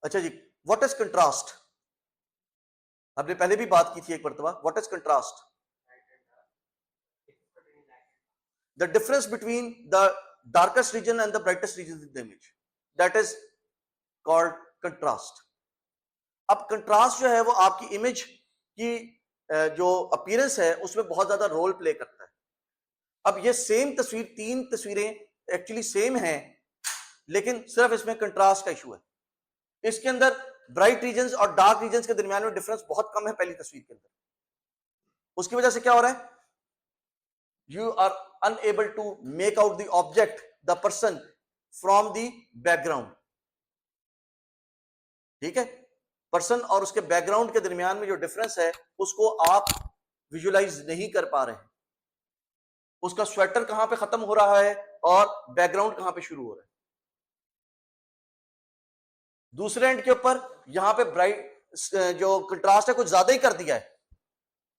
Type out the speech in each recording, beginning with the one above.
अच्छा जी, what is contrast? आपने पहले भी बात की थी एक मरतबा। What is contrast? The difference between the darkest region and the brightest region in the image, that is called contrast. अब कंट्रास्ट जो है वो आपकी इमेज की जो अपीयरेंस है उसमें बहुत ज्यादा रोल प्ले करता है। अब ये सेम तस्वीर, तीन तस्वीरें एक्चुअली सेम हैं, लेकिन सिर्फ इसमें कंट्रास्ट का इशू है। इसके अंदर ब्राइट रीजन्स और डार्क रीजन्स के दरमियान में डिफरेंस बहुत कम है पहली तस्वीर के अंदर। उसकी वजह से क्या हो रहा है? You are unable to make out the object, the person from the background. ठीक है, पर्सन और उसके बैकग्राउंड के दरमियान में जो डिफरेंस है उसको आप विजुलाइज नहीं कर पा रहे हैं। उसका स्वेटर कहां पे खत्म हो रहा है और बैकग्राउंड कहां पे शुरू हो रहा है। दूसरे एंड के ऊपर यहां पे ब्राइट जो कंट्रास्ट है कुछ ज्यादा ही कर दिया है।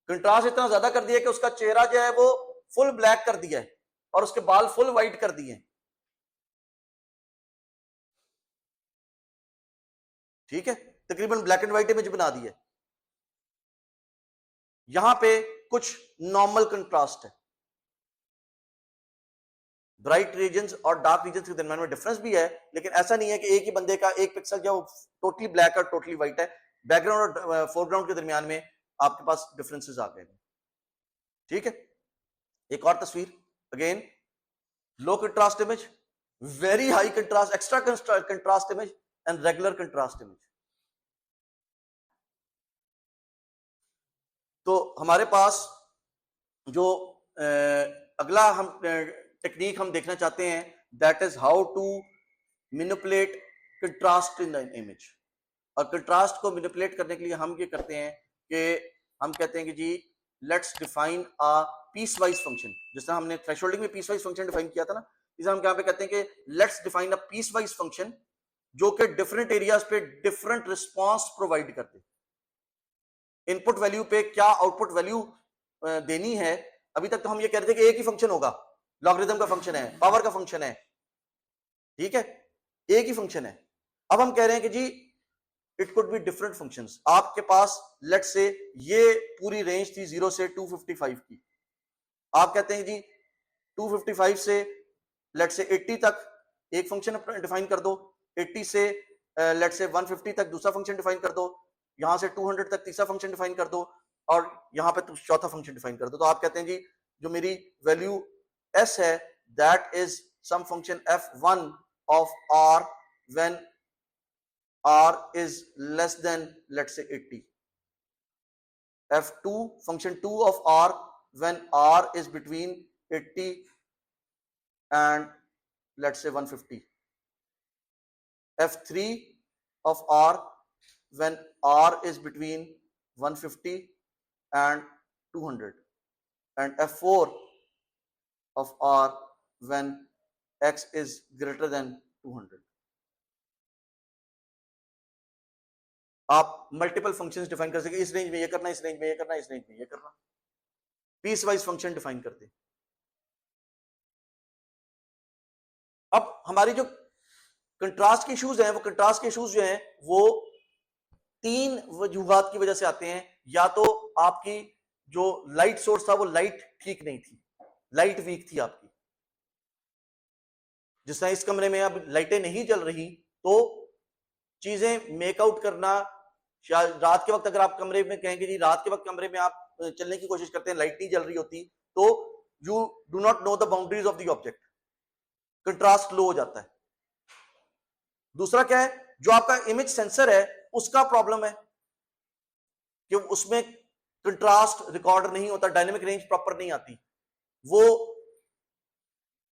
कंट्रास्ट इतना ज्यादा कर दिया है कि उसका चेहरा जो है वो फुल ब्लैक कर दिया है और उसके बाल फुल व्हाइट कर दिए हैं। ठीक है, तकरीबन ब्लैक एंड व्हाइट इमेज बना दी है। यहां पे कुछ नॉर्मल कंट्रास्ट है। ब्राइट रीजन्स और डार्क रीजन्स के दरमियान में डिफरेंस भी है, लेकिन ऐसा नहीं है कि एक ही बंदे का एक पिक्सल जो टोटली ब्लैक और टोटली व्हाइट है। बैकग्राउंड और फोरग्राउंड के दरमियान में आपके पास डिफरेंसेस आ गए। ठीक है, एक और तस्वीर, again low contrast image, very high contrast, extra contrast image and regular contrast image. तो हमारे पास जो अगला हम टेक्निक हम देखना चाहते हैं, that is how to manipulate contrast in the image. और कंट्रास्ट को मैनिपुलेट करने के लिए हम ये करते हैं कि हम कहते हैं कि जी let's define a piecewise function. जिस तरह हमने थ्रेशोल्डिंग में पीस वाइज फंक्शन डिफाइन किया था ना, इसे हम यहाँ पे कहते हैं कि let's define a piecewise function जो कि डिफरेंट एरियाज पे डिफरेंट रिस्पॉन्स प्रोवाइड करते। इनपुट वैल्यू पे क्या आउटपुट वैल्यू देनी है। अभी तक तो हम ये कह रहे थे कि एक ही फंक्शन होगा, लॉगरिथम का फंक्शन है, पावर का फंक्शन है। ठीक है, एक ही फंक्शन है। अब हम कह रहे हैं कि जी it could be different functions. आपके पास लेट्स से ये पूरी रेंज थी 0 से 255 की। आप कहते हैं जी 255 से लेट्स से 80 तक एक फंक्शन डिफाइन कर दो, 80 से लेट्स से 150 तक दूसरा फंक्शन डिफाइन कर दो, यहां से 200 तक तीसरा फंक्शन डिफाइन कर दो और यहां पे चौथा फंक्शन डिफाइन कर दो। तो आप कहते हैं जी जो मेरी वैल्यू s है that is some function f1 of r when r is less than let's say 80, f2 function 2 of r when r is between 80 and let's say 150, f3 of r when r is between 150 and 200, and f4 of r when x is greater than 200। आप multiple functions define कर सके, इस range में ये करना, इस range में ये करना, इस रेंज में ये करना। पीस वाइज फंक्शन डिफाइन करते। अब हमारी जो कंट्रास्ट के इश्यूज हैं, वो कंट्रास्ट के इश्यूज जो हैं वो तीन वजूहात की वजह से आते हैं। या तो आपकी जो लाइट सोर्स था वो लाइट ठीक नहीं थी, लाइट वीक थी आपकी। जिस तरह इस कमरे में अब लाइटें नहीं जल रही तो चीजें मेकआउट करना, रात के वक्त अगर आप कमरे में कहेंगे जी रात के वक्त कमरे में आप चलने की कोशिश करते हैं, लाइट नहीं जल रही होती, तो you do not know the boundaries of the object, contrast low हो जाता है। दूसरा क्या है, जो आपका इमेज सेंसर है उसका प्रॉब्लम है कि उसमें कंट्रास्ट रिकॉर्ड नहीं होता, डायनेमिक रेंज प्रॉपर नहीं आती। वो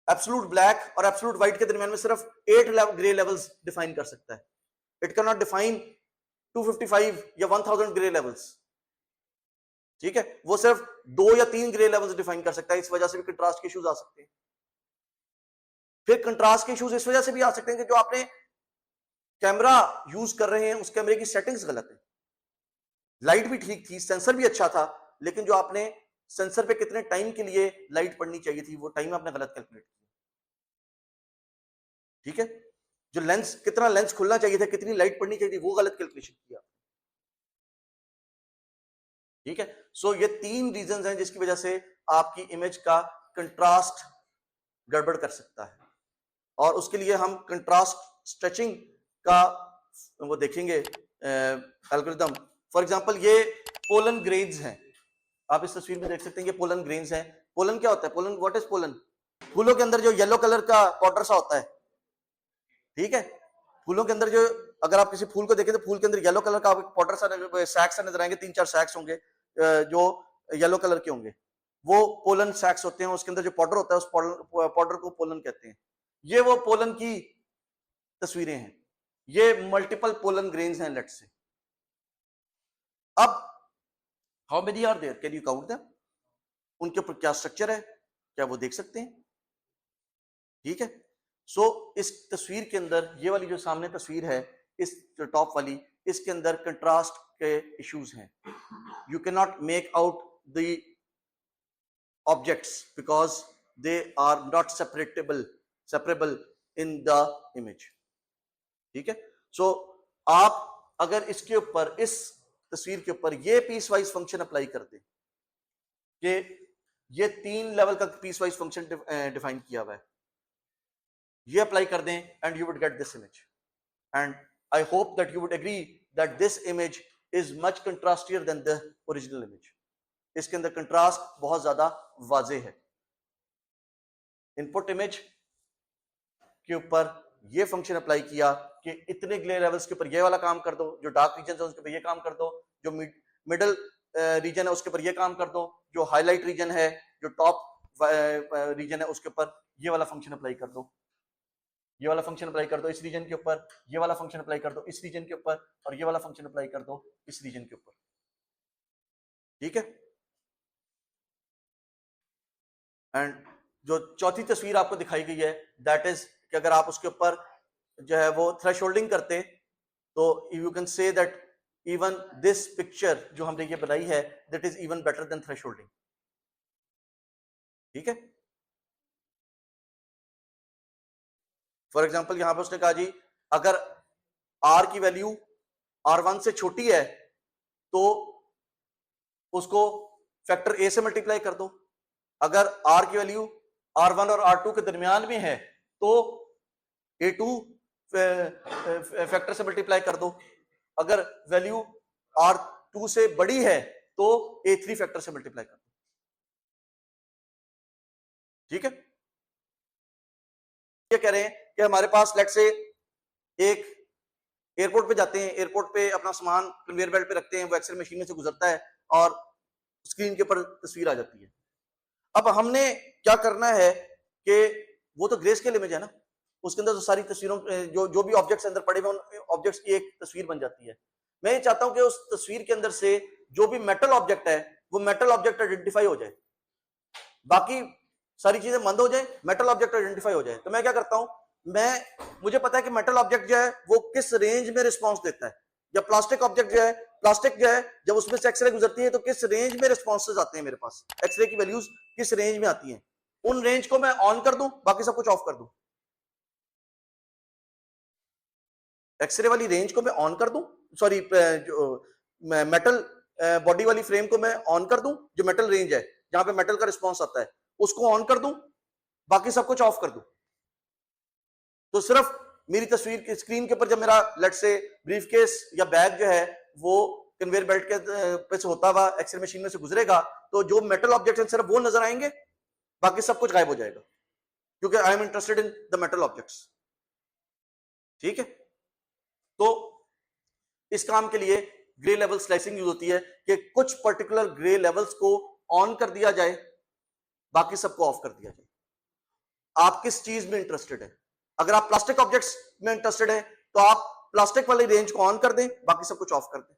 एब्सोल्यूट ब्लैक और एब्सोल्यूट व्हाइट के दरमियान में सिर्फ 8 ग्रे लेवल्स डिफाइन कर सकता है। इट कैन नॉट डिफाइन 255 या 1000 ग्रे लेवल्स। ठीक है, वो सिर्फ 2 या 3 ग्रे लेवल्स डिफाइन कर सकता है। इस वजह से भी कंट्रास्ट के इश्यूज आ सकते हैं। फिर कंट्रास्ट के इश्यूज इस वजह से भी आ सकते हैं कि जो आपने कैमरा यूज कर रहे हैं उस कैमरे की सेटिंग्स गलत है। लाइट भी ठीक थी, सेंसर भी अच्छा था, लेकिन जो आपने सेंसर पे कितने टाइम के लिए लाइट पड़नी चाहिए थी वो टाइम आपने गलत कैलकुलेट किया। ठीक है, जो लेंस, कितना लेंस खुलना चाहिए था, कितनी लाइट पड़नी चाहिए थी, वो गलत कैलकुलेशन किया। ठीक है, सो ये 3 रीजंस हैं जिसकी वजह से आपकी इमेज का कंट्रास्ट गड़बड़ कर सकता है, और उसके लिए हम कंट्रास्ट स्ट्रेचिंग का वो देखेंगे एल्गोरिथम। फॉर एग्जांपल ये पोलन ग्रेन्स हैं, आप इस तस्वीर में देख सकते हैं ये पोलन ग्रेन्स हैं। पोलन क्या होता है? Pollen, what is pollen? फूलों के अंदर जो येलो कलर का पाउडर सा होता है, ठीक है, फूलों के अंदर जो, अगर आप किसी फूल को देखें तो फूल के अंदर येलो कलर का पाउडर सा सैक्स सा नजर आएंगे, 3-4 सैक्स होंगे जो येलो कलर के होंगे, वो पोलन सैक्स होते हैं। उसके अंदर जो पाउडर होता है उस पाउडर को पोलन कहते हैं। ये वो पोलन की तस्वीरें हैं, ये मल्टीपल पोलन ग्रेन्स हैं लेट्स से। अब how many are there, can you count them? उनके ऊपर क्या स्ट्रक्चर है, क्या वो देख सकते हैं? ठीक है, सो इस तस्वीर के अंदर, ये वाली जो सामने तस्वीर है, इस जो टॉप वाली, इसके अंदर कंट्रास्ट के इश्यूज हैं। You can not make out the objects because they are not separable in the image. ठीक है, सो आप अगर इसके ऊपर, इस तस्वीर के ऊपर ये पीस वाइज फंक्शन अप्लाई कर दें, कि ये 3 लेवल का पीस वाइज फंक्शन डिफाइन किया हुआ है, ये अप्लाई कर दें, and you would get this image. And I hope that you would agree that this image is much contrastier than the original image. इसके अंदर कंट्रास्ट बहुत ज्यादा वाजे है। इनपुट इमेज के ऊपर ये फंक्शन अप्लाई किया कि इतने ग्ले लेवल्स के ऊपर ये वाला काम कर दो, जो डार्क रीजन है उसके ऊपर ये काम कर दो, जो मिडल रीजन है उसके ऊपर ये काम कर दो, जो हाईलाइट रीजन है, जो टॉप रीजन है उसके ऊपर ये वाला फंक्शन अप्लाई कर दो, ये वाला फंक्शन अप्लाई कर दो इस रीजन के ऊपर, ये वाला फंक्शन अप्लाई कर दो इस रीजन के ऊपर, और ये वाला फंक्शन अप्लाई कर दो इस रीजन के ऊपर। ठीक है, एंड जो चौथी तस्वीर आपको दिखाई गई है, दैट इज कि अगर आप उसके ऊपर जो है वो थ्रेशोल्डिंग करते, तो you can say that even this picture जो हमने ये बनाई है, that is even better than thresholding. ठीक है, फॉर एग्जांपल यहां पर उसने कहा जी अगर आर की वैल्यू R1 से छोटी है तो उसको फैक्टर ए से मल्टीप्लाई कर दो, अगर आर की वैल्यू R1 और R2 के दरमियान में है तो A2 फैक्टर से मल्टीप्लाई कर दो, अगर वैल्यू R2 से बड़ी है तो A3 फैक्टर से मल्टीप्लाई कर दो। ठीक है, ये कह रहे हैं कि हमारे पास लेट से एक एयरपोर्ट पे जाते हैं, एयरपोर्ट पे अपना सामान कन्वेयर बेल्ट पे रखते हैं, वो एक्सरे मशीन में से गुजरता है और स्क्रीन के ऊपर तस्वीर आ जाती है। अब हमने क्या करना है कि वो तो ग्रे स्केल इमेज है ना, उसके अंदर तो सारी तस्वीरों जो भी ऑब्जेक्ट्स अंदर पड़े हुए उन ऑब्जेक्ट्स की एक तस्वीर बन जाती है। मैं ये चाहता हूं कि उस तस्वीर के अंदर से जो भी मेटल ऑब्जेक्ट है वो मेटल ऑब्जेक्ट आइडेंटिफाई हो जाए, बाकी सारी चीजें बंद हो जाए, मेटल ऑब्जेक्ट आइडेंटिफाई हो जाए। तो मैं क्या करता हूं, मुझे पता है कि मेटल ऑब्जेक्ट जो है वो किस रेंज में रिस्पॉन्स देता है, या प्लास्टिक ऑब्जेक्ट जो है, प्लास्टिक जो है जब उसमें से एक्सरे गुजरती है तो किस रेंज में रिस्पॉन्सेज आते हैं, मेरे पास एक्सरे की वैल्यूज किस रेंज में आती हैं, उन रेंज को मैं ऑन कर दूं, बाकी सब कुछ ऑफ कर दूं। एक्सरे वाली रेंज को मैं ऑन कर दूं, सॉरी जो मेटल बॉडी वाली फ्रेम को मैं ऑन कर दूं, जो मेटल रेंज है जहां पे मेटल का रिस्पॉन्स आता है उसको ऑन कर दूं, बाकी सब कुछ ऑफ कर दूं। तो सिर्फ मेरी तस्वीर की स्क्रीन के ऊपर जब मेरा लेट से ब्रीफकेस या बैग जो है वो कन्वेयर बेल्ट के पे से होता हुआ एक्सरे मशीन में से गुजरेगा, तो जो मेटल ऑब्जेक्ट है सिर्फ वो नजर आएंगे, बाकी सब कुछ गायब हो जाएगा, क्योंकि I am interested in the metal objects. ठीक है, तो इस काम के लिए ग्रे लेवल स्लाइसिंग यूज होती है कि कुछ पर्टिकुलर ग्रे लेवल्स को ऑन कर दिया जाए, बाकी सबको ऑफ कर दिया जाए। आप किस चीज में इंटरेस्टेड है? अगर आप प्लास्टिक ऑब्जेक्ट्स में इंटरेस्टेड है तो आप प्लास्टिक वाली रेंज को ऑन कर दें, बाकी सब कुछ ऑफ कर दें।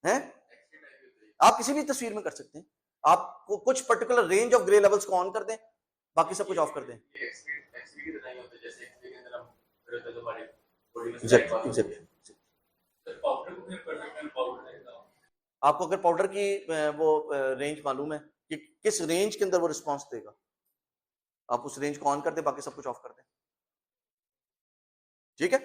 हैं? आप किसी भी तस्वीर में कर सकते हैं, आप कुछ particular range of grey levels को ऑन कर दें, बाकी सब कुछ ऑफ कर दें। आपको अगर पाउडर की वो रेंज मालूम है कि किस रेंज के अंदर वो रिस्पॉन्स देगा, आप उस रेंज को ऑन कर दें, बाकी सब कुछ ऑफ कर दें। ठीक है।